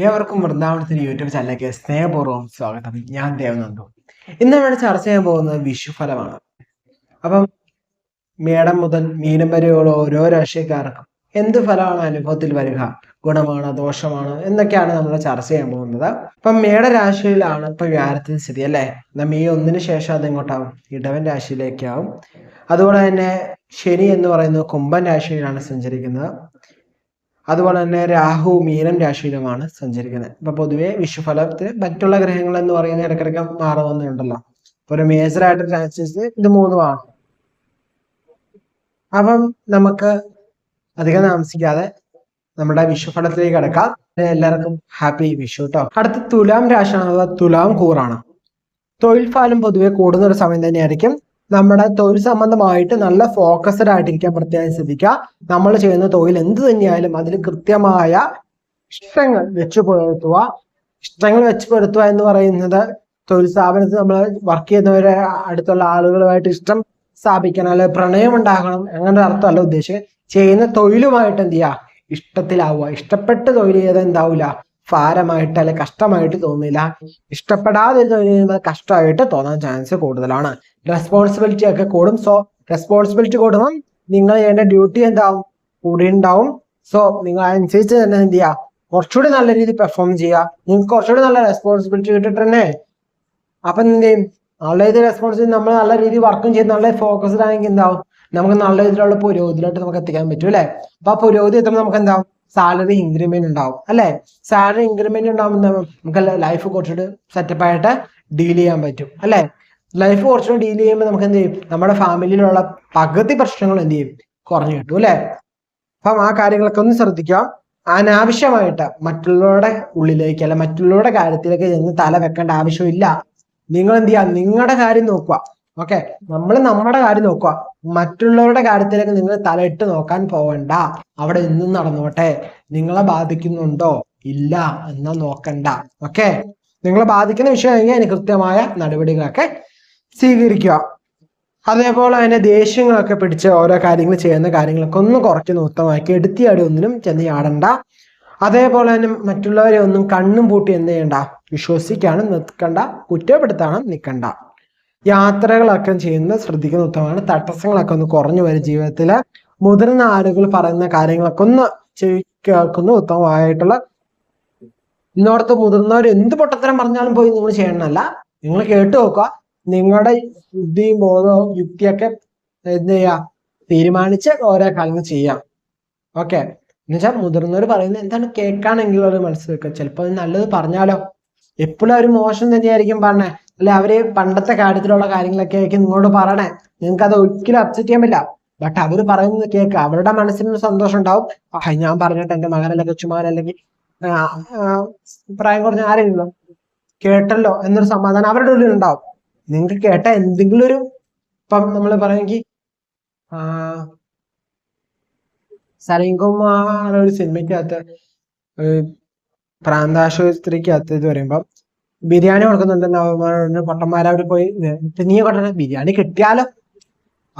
ഏവർക്കും വൃന്ദാവനത്തിന് യൂട്യൂബ് ചാനലിലേക്ക് സ്നേഹപൂർവ്വം സ്വാഗതം. ഞാൻ ദേവനന്ദു. ഇന്ന് നമ്മൾ ചർച്ച ചെയ്യാൻ പോകുന്നത് വിഷുഫലമാണ്. അപ്പം മേടം മുതൽ മീനം വരെയുള്ള ഓരോ രാശിക്കാർക്കും എന്ത് ഫലമാണ് അനുഭവത്തിൽ വരിക, ഗുണമാണോ ദോഷമാണോ എന്നൊക്കെയാണ് നമ്മൾ ചർച്ച ചെയ്യാൻ പോകുന്നത്. അപ്പം മേടരാശിയിലാണ് ഇപ്പൊ വ്യാഴത്തിന്റെ സ്ഥിതി അല്ലേ. മെയ് 1 ശേഷം അത് എങ്ങോട്ടാവും? ഇടവൻ രാശിയിലേക്കാവും. അതുപോലെ തന്നെ ശനി എന്ന് പറയുന്നത് കുംഭൻ രാശിയിലാണ് സഞ്ചരിക്കുന്നത്. അതുപോലെ തന്നെ രാഹു മീനം രാശിയിലുമാണ് സഞ്ചരിക്കുന്നത്. ഇപ്പൊ പൊതുവെ വിഷുഫലത്തിൽ മറ്റുള്ള ഗ്രഹങ്ങൾ എന്ന് പറയുന്നത് ഇടയ്ക്കിടയ്ക്ക് മാറുന്നുണ്ടല്ലോ. ഒരു മേജർ ആയിട്ട് ട്രാൻസിറ്റ് ഇത് മൂന്നുമാണ്. അപ്പം നമുക്ക് അധികം താമസിക്കാതെ നമ്മുടെ വിഷുഫലത്തിലേക്ക് കിടക്കാം. എല്ലാവർക്കും ഹാപ്പി വിഷു കേട്ടോ. അടുത്ത തുലാം രാശിയാണ്, അഥവാ തുലാം കൂറാണ്. തൊഴിൽ ഫലം പൊതുവെ കൂടുന്ന ഒരു സമയം തന്നെയായിരിക്കും. നമ്മുടെ തൊഴിൽ സംബന്ധമായിട്ട് നല്ല ഫോക്കസ്ഡ് ആയിട്ടിരിക്കാൻ പ്രത്യേകം ശ്രദ്ധിക്കുക. നമ്മൾ ചെയ്യുന്ന തൊഴിൽ എന്ത് തന്നെയായാലും അതിൽ കൃത്യമായ ഇഷ്ടങ്ങൾ വെച്ചു പുലർത്തുക. ഇഷ്ടങ്ങൾ വെച്ചു പുലർത്തുക എന്ന് പറയുന്നത് തൊഴിൽ സ്ഥാപനത്തിൽ നമ്മൾ വർക്ക് ചെയ്യുന്നവരെ അടുത്തുള്ള ആളുകളുമായിട്ട് ഇഷ്ടം സ്ഥാപിക്കണം, അല്ലെങ്കിൽ പ്രണയം ഉണ്ടാകണം, അങ്ങനെ അർത്ഥമല്ല ഉദ്ദേശിക്കുന്നത്. ചെയ്യുന്ന തൊഴിലുമായിട്ട് എന്ത് ചെയ്യുക, ഇഷ്ടത്തിലാവുക. ഇഷ്ടപ്പെട്ട് തൊഴിൽ ചെയ്താൽ എന്താവില്ല, ഭാരമായിട്ട് അല്ലെ കഷ്ടമായിട്ട് തോന്നില്ല. ഇഷ്ടപ്പെടാതെ തൊഴിൽ ചെയ്യുന്നത് കഷ്ടമായിട്ട് തോന്നാൻ ചാൻസ് കൂടുതലാണ്. റെസ്പോൺസിബിലിറ്റി ഒക്കെ കൂടും. സോ റെസ്പോൺസിബിലിറ്റി കൂടുമ്പം നിങ്ങൾ ചെയ്യേണ്ട ഡ്യൂട്ടി എന്താവും, കൂടി ഉണ്ടാവും. സോ നിങ്ങൾ അനുസരിച്ച് തന്നെ എന്ത് ചെയ്യുക, കുറച്ചുകൂടി നല്ല രീതിയിൽ പെർഫോം ചെയ്യുക. നിങ്ങൾക്ക് കുറച്ചുകൂടി നല്ല റെസ്പോൺസിബിലിറ്റി കിട്ടിട്ട് തന്നെ അപ്പം എന്ത് ചെയ്യും, നല്ല രീതിയിൽ റെസ്പോൺസിബിലിറ്റി നമ്മൾ നല്ല രീതിയിൽ വർക്കും ചെയ്ത് നല്ല ഫോക്കസ്ഡ് ആണെങ്കിൽ എന്താവും, നമുക്ക് നല്ല രീതിയിലുള്ള പുരോഗതിയിലോട്ട് നമുക്ക് എത്തിക്കാൻ പറ്റും അല്ലെ. അപ്പൊ ആ പുരോഗതി എത്തുമ്പോൾ നമുക്ക് എന്താവും, സാലറി ഇൻക്രിമെന്റ് ഉണ്ടാവും അല്ലെ. സാലറി ഇൻക്രിമെന്റ് ഉണ്ടാവുമ്പോൾ നമുക്ക് ലൈഫ് കുറച്ചുകൂടി സെറ്റപ്പ് ആയിട്ട് ഡീൽ ചെയ്യാൻ പറ്റും അല്ലെ. ലൈഫ് കുറച്ചുകൂടി ഡീൽ ചെയ്യുമ്പോൾ നമുക്ക് എന്ത് ചെയ്യും, നമ്മുടെ ഫാമിലിയിലുള്ള പകുതി പ്രശ്നങ്ങൾ എന്ത് ചെയ്യും, കുറഞ്ഞു കിട്ടും അല്ലെ. അപ്പം ആ കാര്യങ്ങളൊക്കെ ഒന്ന് ശ്രദ്ധിക്കാം. അനാവശ്യമായിട്ട് മറ്റുള്ളവരുടെ ഉള്ളിലേക്ക് അല്ല മറ്റുള്ളവരുടെ കാര്യത്തിലേക്ക് ചെന്ന് തല വെക്കേണ്ട ആവശ്യമില്ല. നിങ്ങൾ എന്ത് ചെയ്യുക, നിങ്ങളുടെ കാര്യം നോക്കുക. ഓക്കെ, നമ്മൾ നമ്മുടെ കാര്യം നോക്കുക. മറ്റുള്ളവരുടെ കാര്യത്തിലേക്ക് നിങ്ങൾ തലയിട്ട് നോക്കാൻ പോകണ്ട. അവിടെ എന്നും നടന്നോട്ടെ. നിങ്ങളെ ബാധിക്കുന്നുണ്ടോ ഇല്ല എന്നാ നോക്കണ്ട. ഓക്കെ, നിങ്ങളെ ബാധിക്കുന്ന വിഷയമെങ്കിൽ അതിന് കൃത്യമായ നടപടികളൊക്കെ സ്വീകരിക്കുക. അതേപോലെ തന്നെ ദേഷ്യങ്ങളൊക്കെ പിടിച്ച് ഓരോ കാര്യങ്ങൾ ചെയ്യുന്ന കാര്യങ്ങളൊക്കെ ഒന്ന് കുറച്ച് നൂത്തമാക്കി എടുത്തിയാടി ഒന്നിനും ചെന്ന് ചാടണ്ട. അതേപോലെ തന്നെ മറ്റുള്ളവരെ ഒന്നും കണ്ണും പൂട്ടി എന്ത് ചെയ്യണ്ട, വിശ്വസിക്കാനും നിൽക്കണ്ട, കുറ്റപ്പെടുത്താനും നിൽക്കണ്ട. യാത്രകളൊക്കെ ചെയ്യുന്നത് ശ്രദ്ധിക്കുന്ന ഉത്തമമാണ്. തടസ്സങ്ങളൊക്കെ ഒന്ന് കുറഞ്ഞു വരും ജീവിതത്തില്. മുതിർന്ന ആളുകൾ പറയുന്ന കാര്യങ്ങളൊക്കെ ഒന്ന് കേൾക്കുന്ന ഉത്തമമായിട്ടുള്ള. ഇന്നോടത്ത് മുതിർന്നവർ എന്ത് പൊട്ടത്തരം പറഞ്ഞാലും പോയി നിങ്ങൾ ചെയ്യണമെന്നല്ല, നിങ്ങൾ കേട്ടു നോക്കുക. നിങ്ങളുടെ ബുദ്ധിയും ബോധവും യുക്തിയൊക്കെ എന്ത് ചെയ്യുക, തീരുമാനിച്ച് ഓരോ കാര്യങ്ങൾ ചെയ്യാം. ഓക്കെ, എന്നുവെച്ചാൽ മുതിർന്നവർ പറയുന്നത് എന്താണ് കേൾക്കാനെങ്കിലും ഒരു മനസ്സിൽ വെക്കുക. ചിലപ്പോൾ നല്ലത് പറഞ്ഞാലോ, എപ്പോഴും അവർ മോശം തന്നെയായിരിക്കും പറഞ്ഞേ, അല്ലെ അവര് പണ്ടത്തെ കാര്യത്തിലുള്ള കാര്യങ്ങളൊക്കെ ആയിരിക്കും നിങ്ങളോട് പറയണേ. നിങ്ങൾക്ക് അത് ഒരിക്കലും അപ്സെറ്റ് ചെയ്യാൻ പറ്റില്ല. ബട്ട് അവർ പറയുന്നത് കേൾക്കുക, അവരുടെ മനസ്സിനൊരു സന്തോഷം ഉണ്ടാവും. ഞാൻ പറഞ്ഞിട്ട് എന്റെ മകനല്ല കൊച്ചുമകൻ അല്ലെങ്കിൽ പ്രായം കുറഞ്ഞ ആരെങ്കിലും കേട്ടല്ലോ എന്നൊരു സമാധാനം അവരുടെ ഉള്ളിൽ ഉണ്ടാവും. നിങ്ങൾക്ക് കേട്ട എന്തെങ്കിലും ഒരു, ഇപ്പം നമ്മൾ പറയുമെങ്കിൽ സലീംകുമാർ ഒരു സിനിമയ്ക്കകത്ത് പ്രാന്താശുപത്രിക്കകത്ത് ഇത് പറയുമ്പം ബിരിയാണി കൊടുക്കുന്നുണ്ടെന്ന് പൊട്ടന്മാരവർ പോയി നീ കൊട്ടണ ബിരിയാണി കിട്ടിയാലോ.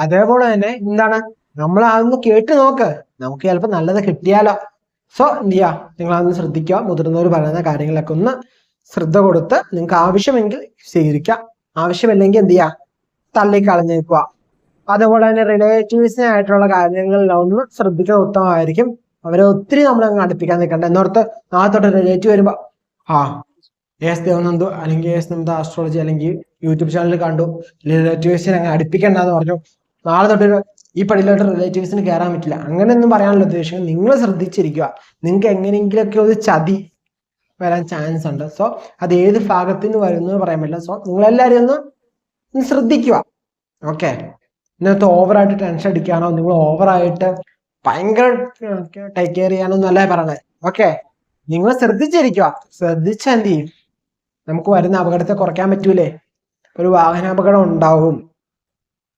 അതേപോലെ തന്നെ എന്താണ്, നമ്മൾ അതൊന്ന് കേട്ട് നോക്ക്, നമുക്ക് ചിലപ്പോൾ നല്ലത് കിട്ടിയാലോ. സോ എന്ത് ചെയ്യാ, നിങ്ങൾ അതൊന്ന് ശ്രദ്ധിക്കുക. മുതിർന്നവർ പറയുന്ന കാര്യങ്ങളൊക്കെ ഒന്ന് ശ്രദ്ധ കൊടുത്ത് നിങ്ങൾക്ക് ആവശ്യമെങ്കിൽ സ്വീകരിക്കാം, ആവശ്യമില്ലെങ്കിൽ എന്ത് ചെയ്യാ, തള്ളിക്കളഞ്ഞേക്കുക. അതുപോലെ തന്നെ റിലേറ്റീവ്സിനായിട്ടുള്ള കാര്യങ്ങളിലൊന്ന് ശ്രദ്ധിക്കുന്നത് ഉത്തമമായിരിക്കും. അവരെ ഒത്തിരി നമ്മളങ്ങ് അടുപ്പിക്കാൻ നിൽക്കണ്ട. എന്നോർത്ത് നാളെ തൊട്ട് റിലേറ്റീവ് വരുമ്പോ എസ് ദേവനന്ദു അല്ലെങ്കിൽ എസ് നന്ദ ആസ്ട്രോളജി അല്ലെങ്കിൽ യൂട്യൂബ് ചാനൽ കണ്ടു റിലേറ്റീവ്സിനെ അങ്ങ് അടുപ്പിക്കണ്ടെന്ന് പറഞ്ഞു, നാളെ തൊട്ട് ഈ പടിയിലോട്ട് റിലേറ്റീവ്സിന് കയറാൻ പറ്റില്ല, അങ്ങനെയൊന്നും പറയാനുള്ള ഉദ്ദേശം. നിങ്ങൾ ശ്രദ്ധിച്ചിരിക്കുക. നിങ്ങൾക്ക് എങ്ങനെയെങ്കിലുമൊക്കെ ഒരു ചതി വരാൻ ചാൻസ് ഉണ്ട്. സോ അത് ഏത് ഭാഗത്തു നിന്ന് വരുന്നു പറയാൻ പറ്റില്ല. സോ നിങ്ങളെല്ലാവരും ഒന്ന് ശ്രദ്ധിക്കുക. ഓക്കെ, ഇന്നത്തെ ഓവറായിട്ട് ടെൻഷൻ അടിക്കാനോ നിങ്ങൾ ഓവറായിട്ട് ഭയങ്കര ടേക്ക് കെയർ ചെയ്യാനോ ഒന്നല്ല പറയണേ. ഓക്കെ, നിങ്ങൾ ശ്രദ്ധിച്ചിരിക്കുക. ശ്രദ്ധിച്ച എന്ത് ചെയ്യും, നമുക്ക് വരുന്ന അപകടത്തെ കുറയ്ക്കാൻ പറ്റൂലേ. ഒരു വാഹനാപകടം ഉണ്ടാവും,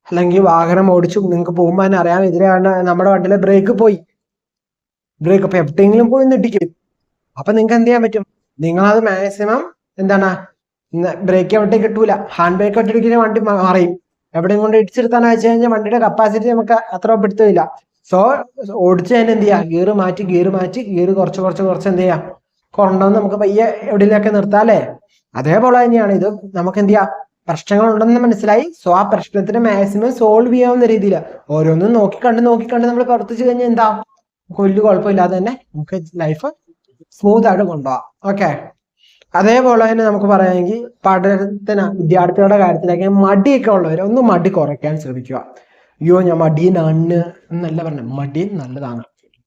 അല്ലെങ്കിൽ വാഹനം ഓടിച്ചു നിങ്ങൾക്ക് പോകുമ്പോൾ തന്നെ അറിയാൻ എതിരെയാണ് നമ്മുടെ വണ്ടിയിലെ ബ്രേക്ക് പോയി, ബ്രേക്ക് അപ്പൊ എവിടെയെങ്കിലും പോയി നെട്ടിക്കും. അപ്പൊ നിങ്ങൾക്ക് എന്ത് ചെയ്യാൻ പറ്റും, നിങ്ങളത് മാക്സിമം എന്താണ്, ബ്രേക്ക് എവിടെ കിട്ടൂല, ഹാൻഡ് ബ്രേക്ക് ഒട്ടിരിക്കുന്ന വണ്ടി മറിയും. എവിടെയും കൊണ്ട് ഇടിച്ചെടുത്താൻ അയച്ചു കഴിഞ്ഞാൽ വണ്ടിയുടെ കപ്പാസിറ്റി നമുക്ക് അത്ര പിടുത്തില്ല. സോ ഓടിച്ച് തന്നെ എന്ത് ചെയ്യാം, ഗിയർ മാറ്റി ഗിയർ കുറച്ച് എന്ത് ചെയ്യാം, കൊണ്ടുവന്ന് നമുക്ക് പയ്യെ എവിടെയൊക്കെ നിർത്താം അല്ലേ? അതേപോലെ തന്നെയാണ് ഇത്. നമുക്ക് എന്ത് ചെയ്യാം, പ്രശ്നങ്ങൾ ഉണ്ടെന്ന് മനസ്സിലായി. സോ ആ പ്രശ്നത്തിന് മാക്സിമം സോൾവ് ചെയ്യാവുന്ന രീതിയിൽ ഓരോന്നും നോക്കിക്കണ്ട് നമ്മൾ പ്രവർത്തിച്ചു കഴിഞ്ഞാൽ എന്താ, വലിയ കുഴപ്പമില്ലാതെ തന്നെ നമുക്ക് ലൈഫ് സ്മൂത്ത് ആയിട്ട് കൊണ്ടുപോകാം. ഓക്കെ. അതേപോലെ തന്നെ നമുക്ക് പറയാമെങ്കിൽ പഠനത്തിന് വിദ്യാർത്ഥികളുടെ കാര്യത്തിലേക്ക് മടിയൊക്കെ ഉള്ളവർ ഒന്ന് മടി കുറയ്ക്കാൻ ശ്രമിക്കുക. അയ്യോ ഞാൻ മടിയനാണ് എന്നല്ല പറഞ്ഞത്, മടി നല്ലതാണ്.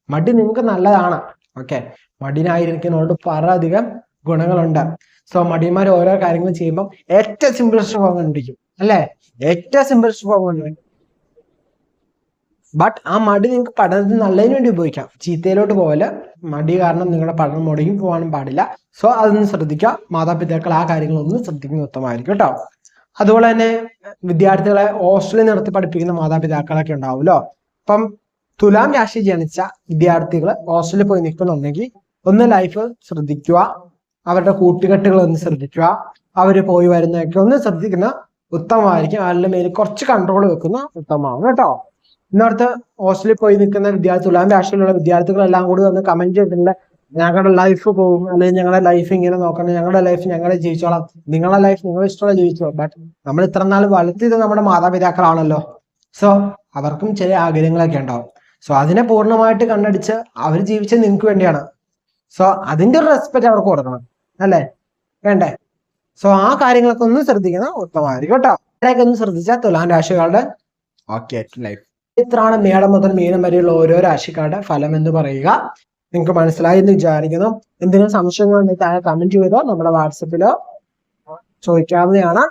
മടി നിങ്ങൾക്ക് നല്ലതാണ്. ഓക്കെ. മടിയനായിരിക്കുന്നതുകൊണ്ട് വളരെയധികം ഗുണങ്ങളുണ്ട്. സോ മടിയന്മാർ ഓരോ കാര്യങ്ങൾ ചെയ്യുമ്പോൾ ഏറ്റവും സിമ്പിൾസ്റ്റ് ഫോം കണ്ടിരിക്കും അല്ലേ? ഏറ്റവും സിമ്പിൾസ്റ്റ് ഫോം കണ്ടിരിക്കും. ബട്ട് ആ മടി നിങ്ങൾക്ക് പഠനത്തിന് നല്ലതിന് വേണ്ടി ഉപയോഗിക്കാം. ചീത്തയിലോട്ട് പോകല്. മടി കാരണം നിങ്ങളുടെ പഠനം മുടങ്ങി പോകാനും പാടില്ല. സോ അതൊന്ന് ശ്രദ്ധിക്കുക. മാതാപിതാക്കൾ ആ കാര്യങ്ങളൊന്നും ശ്രദ്ധിക്കുന്നത് ഉത്തമമായിരിക്കും കേട്ടോ. അതുപോലെ തന്നെ വിദ്യാർത്ഥികളെ ഹോസ്റ്റലിൽ നിർത്തി പഠിപ്പിക്കുന്ന മാതാപിതാക്കളൊക്കെ ഉണ്ടാവുമല്ലോ. അപ്പം തുലാം രാശി ജനിച്ച വിദ്യാർത്ഥികൾ ഹോസ്റ്റലിൽ പോയി നിൽക്കുന്നുണ്ടെങ്കിൽ ഒന്ന് ലൈഫ് ശ്രദ്ധിക്കുക. അവരുടെ കൂട്ടുകെട്ടുകൾ ഒന്ന് ശ്രദ്ധിക്കുക. അവർ പോയി വരുന്നതൊക്കെ ഒന്ന് ശ്രദ്ധിക്കുന്ന ഉത്തമമായിരിക്കും. അവരുടെ മേലിൽ കുറച്ച് കൺട്രോൾ വെക്കുന്ന ഉത്തമമാണ് കേട്ടോ. ഇന്നടുത്ത് ഹോസ്റ്റലിൽ പോയി നിൽക്കുന്ന വിദ്യാർത്ഥി, തുലാം രാശിയിലുള്ള വിദ്യാർത്ഥികളെല്ലാം കൂടി ഒന്ന് കമന്റ് ചെയ്തിട്ടുണ്ട്, ഞങ്ങളുടെ ലൈഫ് പോകും, അല്ലെങ്കിൽ ഞങ്ങളുടെ ലൈഫ് ഇങ്ങനെ നോക്കണം, ഞങ്ങളുടെ ലൈഫ് ഞങ്ങളെ ജീവിച്ചോളാം, നിങ്ങളുടെ ലൈഫ് നിങ്ങൾ ഇഷ്ടമുള്ള ജീവിച്ചോ. ബട്ട് നമ്മൾ ഇത്ര നാൾ വളർത്തിയത് നമ്മുടെ മാതാപിതാക്കളാണല്ലോ. സോ അവർക്കും ചില ആഗ്രഹങ്ങളൊക്കെ ഉണ്ടാവും. സോ അതിനെ പൂർണ്ണമായിട്ട് കണ്ണടിച്ച് അവർ ജീവിച്ചത് നിങ്ങൾക്ക് വേണ്ടിയാണ്. സോ അതിന്റെ ഒരു റെസ്പെക്ട് അവർക്ക് കൊടുക്കണം അല്ലേ? വേണ്ടേ? സോ ആ കാര്യങ്ങളൊക്കെ ഒന്ന് ശ്രദ്ധിക്കുന്ന ഉത്തമമായിരിക്കും കേട്ടോ. ഇതിനൊക്കെ ഒന്ന് ശ്രദ്ധിച്ചാൽ തുലാം രാശികളുടെ ഓക്കെ ലൈഫ്. ഇത്രയാണ് മേടം മുതൽ മീനം വരെയുള്ള ഓരോ രാശിക്കാരുടെ ഫലം എന്ന് പറയുക. നിങ്ങൾക്ക് മനസ്സിലായി എന്ന് വിചാരിക്കുന്നു. എന്തെങ്കിലും സംശയങ്ങളുണ്ടെങ്കിൽ താഴെ കമന്റ് ചെയ്തോ, നമ്മുടെ വാട്സപ്പിലോ ചോദിക്കാവുന്നതാണ്.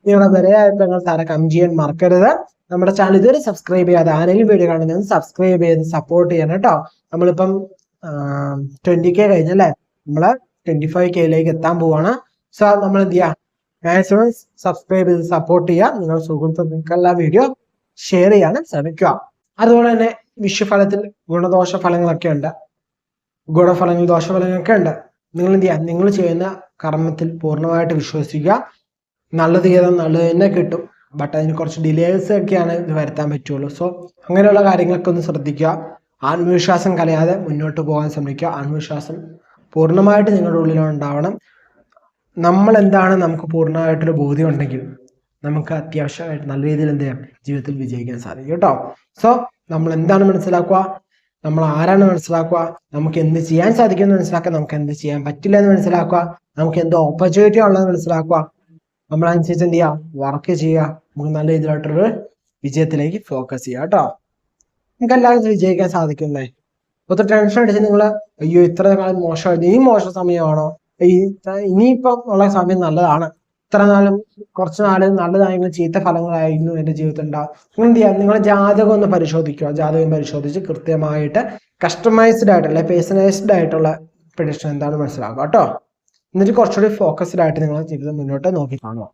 നിങ്ങളുടെ വിലയായ അഭിപ്രായങ്ങൾ താഴെ കമന്റ് ചെയ്യാൻ മറക്കരുത്. നമ്മുടെ ചാനൽ ഇതുവരെ സബ്സ്ക്രൈബ് ചെയ്യാതെ ആരെങ്കിലും വീഡിയോ കാണുന്നത് സബ്സ്ക്രൈബ് ചെയ്ത് സപ്പോർട്ട് ചെയ്യണം കേട്ടോ. നമ്മളിപ്പം 20K കഴിഞ്ഞല്ലേ, നമ്മള് 25Kയിലേക്ക് എത്താൻ പോവാണ്. സോ നമ്മൾ എന്ത് ചെയ്യാം, മാക്സിമം സബ്സ്ക്രൈബ് ചെയ്ത് സപ്പോർട്ട് ചെയ്യുക. നിങ്ങൾ സുഹൃത്തുക്കൾക്കുള്ള വീഡിയോ ഷെയർ ചെയ്യാനും ശ്രമിക്കുക. അതുപോലെ തന്നെ വിഷുഫലത്തിൽ ഗുണദോഷ ഫലങ്ങളൊക്കെ ഉണ്ട്, ഗുണഫലങ്ങൾ ദോഷഫലങ്ങളൊക്കെ ഉണ്ട്. നിങ്ങൾ എന്ത് ചെയ്യുക, നിങ്ങൾ ചെയ്യുന്ന കർമ്മത്തിൽ പൂർണ്ണമായിട്ട് വിശ്വസിക്കുക. നല്ലത് ചെയ്താൽ നല്ലത് തന്നെ കിട്ടും. ബട്ട് അതിന് കുറച്ച് ഡിലേസ് ഒക്കെയാണ് ഇത് വരുത്താൻ പറ്റുള്ളൂ. സോ അങ്ങനെയുള്ള കാര്യങ്ങളൊക്കെ ഒന്ന് ശ്രദ്ധിക്കുക. ആത്മവിശ്വാസം കലയാതെ മുന്നോട്ട് പോകാൻ ശ്രമിക്കുക. ആത്മവിശ്വാസം പൂർണ്ണമായിട്ട് നിങ്ങളുടെ ഉള്ളിലുണ്ടാവണം. നമ്മൾ എന്താണ് നമുക്ക് പൂർണ്ണമായിട്ടൊരു ബോധ്യം ഉണ്ടെങ്കിൽ നമുക്ക് അത്യാവശ്യമായിട്ട് നല്ല രീതിയിൽ എന്ത് ചെയ്യാം, ജീവിതത്തിൽ വിജയിക്കാൻ സാധിക്കും കേട്ടോ. സോ നമ്മൾ എന്താണ് മനസ്സിലാക്കുക, നമ്മൾ ആരാണ് മനസ്സിലാക്കുക, നമുക്ക് എന്ത് ചെയ്യാൻ സാധിക്കുമെന്ന് മനസ്സിലാക്കുക, നമുക്ക് എന്ത് ചെയ്യാൻ പറ്റില്ല എന്ന് മനസ്സിലാക്കുക, നമുക്ക് എന്ത് ഓപ്പർച്യൂണിറ്റി ഉള്ളതെന്ന് മനസ്സിലാക്കുക. നമ്മളനുസരിച്ച് എന്ത് ചെയ്യുക, വർക്ക് ചെയ്യുക. നമുക്ക് നല്ല രീതിയിലായിട്ടൊരു വിജയത്തിലേക്ക് ഫോക്കസ് ചെയ്യുക കേട്ടോ. നമുക്ക് എല്ലാവരും വിജയിക്കാൻ സാധിക്കുന്നേ. ഒത്തിരി ടെൻഷൻ അടിച്ച് നിങ്ങൾ അയ്യോ ഇത്ര കാലം മോശമായിരുന്നു, ഇനി മോശം സമയമാണോ, ഇനിയിപ്പം ഉള്ള സമയം നല്ലതാണ്, ഇത്ര നാളും കുറച്ച് നാള് നല്ലതായെങ്കിലും ചീത്ത ഫലങ്ങളായിരുന്നു എൻ്റെ ജീവിതത്തിൽ ഉണ്ടാവും. നിങ്ങൾ എന്ത് ചെയ്യുക, നിങ്ങളുടെ ജാതകം ഒന്ന് പരിശോധിക്കുക. ജാതകം പരിശോധിച്ച് കൃത്യമായിട്ട് കസ്റ്റമൈസ്ഡ് ആയിട്ടുള്ള പേഴ്സണലൈസ്ഡ് ആയിട്ടുള്ള പ്രഡിക്ഷൻ എന്താണെന്ന് മനസ്സിലാക്കുക കേട്ടോ. എന്നിട്ട് കുറച്ചുകൂടി ഫോക്കസ്ഡ് ആയിട്ട് നിങ്ങളുടെ ജീവിതം മുന്നോട്ട് നോക്കി കാണുക.